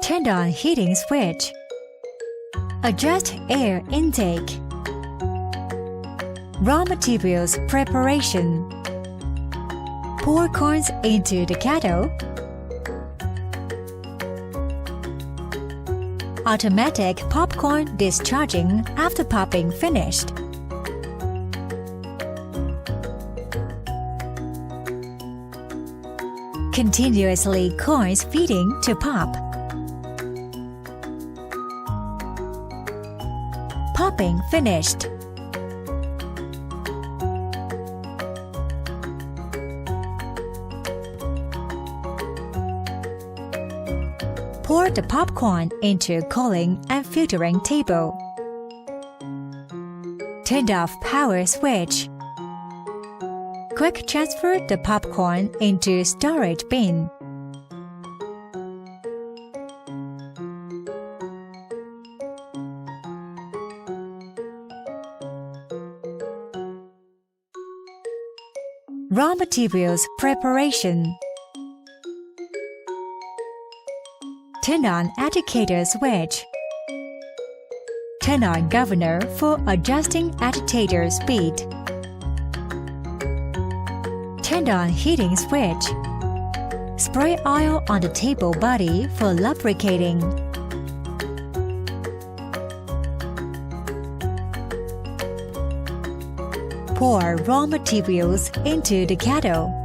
Turn on heating switch. Adjust air intake. Raw materials preparation. Pour corns into the kettle. Automatic popcorn discharging after popping finished. Continuously corns feeding to pop. Popping finished. Pour the popcorn into cooling and filtering table. Turn off power switch. Quick transfer the popcorn into storage bin. Raw materials preparation. Turn on agitator switch. Turn on governor for adjusting agitator speed. Turn on heating switch. Spray oil on the table body for lubricating. Pour raw materials into the kettle.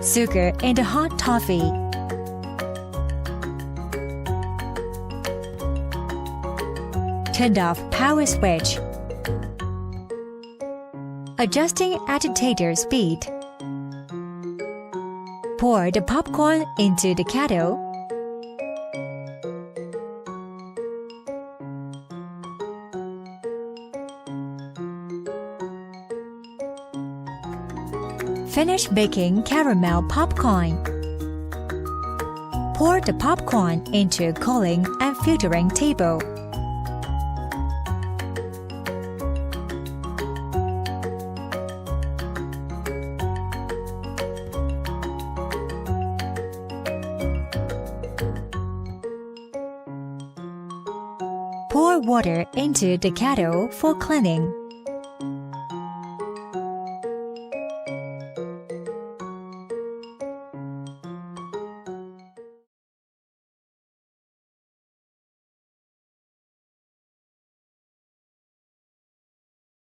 Sugar in the hot toffee. Turn off power switch. Adjusting agitator speed. Pour the popcorn into the kettle. Finish baking caramel popcorn. Pour the popcorn into cooling and filtering table. Pour water into the kettle for cleaning.